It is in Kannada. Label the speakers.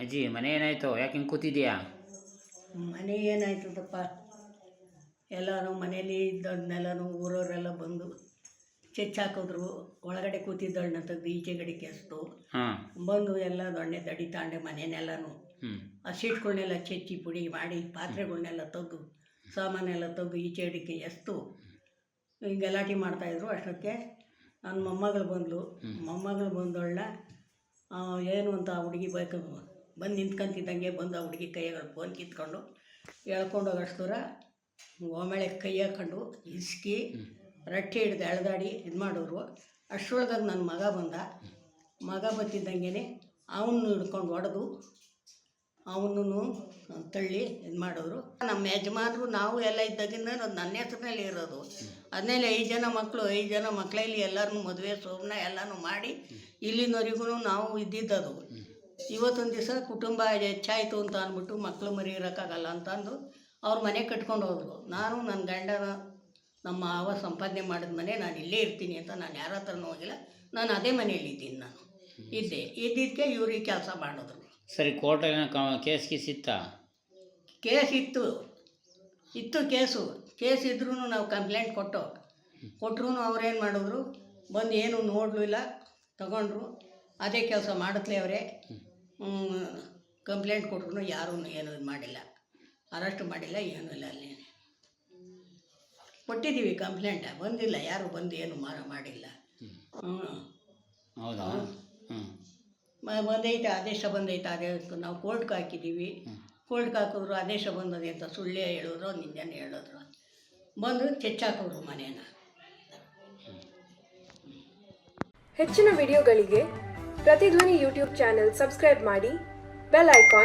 Speaker 1: ಅಜ್ಜಿ ಮನೆ ಏನಾಯ್ತು? ಯಾಕೆ ಹಿಂಗೆ ಕೂತಿದ್ಯಾ?
Speaker 2: ಮನೆ ಏನಾಯ್ತದಪ್ಪ, ಎಲ್ಲರೂ ಮನೇಲಿ ಇದ್ದವ್ರನ್ನೆಲ್ಲನೂ ಊರವರೆಲ್ಲ ಬಂದು ಚೆಚ್ಚಾಕಿದ್ರು. ಒಳಗಡೆ ಕೂತಿದ್ದವಳನ್ನ ತೆಗೆದು ಈಚೆ ಗಡಿಗೆ ಎಸ್ತು
Speaker 1: ಹಾಂ
Speaker 2: ಬಂದು ಎಲ್ಲ ದೊಣ್ಣೆ ದಡಿ ತಾಂಡೆ ಮನೆಯನ್ನೆಲ್ಲನೂ ಆ ಸೀಟ್ಗಳನ್ನೆಲ್ಲ ಚೆಚ್ಚಿ ಪುಡಿ ಮಾಡಿ ಪಾತ್ರೆಗಳನ್ನೆಲ್ಲ ತೆಗೆದು ಸಾಮಾನೆಲ್ಲ ತೆಗೆದು ಈಚೆ ಗಡಿಗೆ ಎಸ್ತು ಹಿಂಗೆ ಗಲಾಟೆ ಮಾಡ್ತಾಯಿದ್ರು. ಅಷ್ಟಕ್ಕೆ ನನ್ನ ಮೊಮ್ಮಗಳು ಬಂದವಳನ್ನ ಏನು ಅಂತ ಆ ಹುಡುಗಿ ಬೇಕು ಬಂದು ನಿಂತ್ಕೊಂತಿದ್ದಂಗೆ ಬಂದು ಆ ಹುಡುಗಿ ಕೈಗಳು ಫೋನ್ ಕಿತ್ಕೊಂಡು ಎಳ್ಕೊಂಡು ಹೋಗೋಷ್ಟರ ಒಮ್ಮೆಳೆ ಕೈ ಹಾಕೊಂಡು ಇಸ್ಕಿ ರಟ್ಟೆ ಹಿಡ್ದು ಎಳ್ದಾಡಿ ಇದು ಮಾಡೋರು. ಅಷ್ಟರೊಳಗಾಗಿ ನನ್ನ ಮಗ ಬತ್ತಿದ್ದಂಗೆ ಅವನು ಹಿಡ್ಕೊಂಡು ಹೊಡೆದು ಅವನೂ ತಳ್ಳಿ ಇದು ಮಾಡೋರು. ನಮ್ಮ ಯಜಮಾನರು ನಾವು ಎಲ್ಲ ಇದ್ದಾಗಿಂದ ನನ್ನ ಹೆಸ್ರಿನಲ್ಲಿ ಇರೋದು. ಅದನ್ನೆಲ್ಲ 5 ಜನ ಮಕ್ಕಳಲ್ಲಿ ಎಲ್ಲರೂ ಮದುವೆ ಸೋಮನ ಎಲ್ಲನೂ ಮಾಡಿ ಇಲ್ಲಿನವರೆಗೂ ನಾವು ಇದ್ದಿದ್ದದು. ಇವತ್ತೊಂದು ದಿವಸ ಕುಟುಂಬ ಹೆಚ್ಚಾಯಿತು ಅಂತ ಅಂದ್ಬಿಟ್ಟು ಮಕ್ಕಳು ಮರಿ ಇರೋಕ್ಕಾಗಲ್ಲ ಅಂತಂದು ಅವ್ರ ಮನೆ ಕಟ್ಕೊಂಡು ಹೋದರು. ನಾನು ನನ್ನ ಗಂಡನ ನಮ್ಮ ಮಾವ ಸಂಪಾದನೆ ಮಾಡಿದ ಮನೆ ನಾನು ಇಲ್ಲೇ ಇರ್ತೀನಿ ಅಂತ ನಾನು ಯಾರ ಹತ್ರನೂ ಹೋಗಿಲ್ಲ. ನಾನು ಅದೇ ಮನೆಯಲ್ಲಿ ಇದ್ದೀನಿ. ನಾನು ಇದ್ದಿದ್ದಕ್ಕೆ ಇವ್ರಿಗೆ ಕೆಲಸ ಮಾಡಿದ್ರು.
Speaker 1: ಸರಿ, ಕೋರ್ಟಲ್ಲಿ ಕೇಸ್ ಇತ್ತಾ?
Speaker 2: ಕೇಸ್ ಇತ್ತು ಕೇಸ್ ಇದ್ರೂ ನಾವು ಕಂಪ್ಲೇಂಟ್ ಕೊಟ್ಟರು ಅವ್ರೇನು ಮಾಡಿದ್ರು, ಬಂದು ಏನು ನೋಡಲಿಲ್ಲ, ತಗೊಂಡ್ರು. ಅದೇ ಕೆಲಸ ಮಾಡುತ್ತಲೇ ಅವರೇ ಕಂಪ್ಲೇಂಟ್ ಕೊಟ್ಟರು. ಯಾರೂ ಏನು ಇದು ಮಾಡಿಲ್ಲ, ಅರೆಸ್ಟ್ ಮಾಡಿಲ್ಲ, ಏನೂ ಇಲ್ಲ. ಅಲ್ಲಿ ಕೊಟ್ಟಿದ್ದೀವಿ ಕಂಪ್ಲೇಂಟ್, ಬಂದಿಲ್ಲ, ಯಾರು ಬಂದು ಏನು ಮಾಡಿಲ್ಲ.
Speaker 1: ಹೌದಾ?
Speaker 2: ಬಂದೈತೆ, ಆದೇಶ ಬಂದೈತೆ. ಅದೇ ನಾವು ಕೋರ್ಟ್ಗೆ ಹಾಕಿದ್ದೀವಿ. ಕೋರ್ಟ್ಗೆ ಹಾಕಿದ್ರು ಆದೇಶ ಬಂದದೆ ಅಂತ ಸುಳ್ಳೇ ಹೇಳಿದ್ರು, ನಿನ್ನೆ ಹೇಳಿದ್ರು. ಬಂದು ಚೆಚ್ಚಾಕಿದ್ರು ಮನೇನ.
Speaker 3: ಹೆಚ್ಚಿನ ವಿಡಿಯೋಗಳಿಗೆ ಪ್ರತಿಧ್ವನಿ ಯೂಟ್ಯೂಬ್ ಚಾನೆಲ್ ಸಬ್ಸ್ಕ್ರೈಬ್ ಮಾಡಿ, ಬೆಲ್ ಐಕಾನ್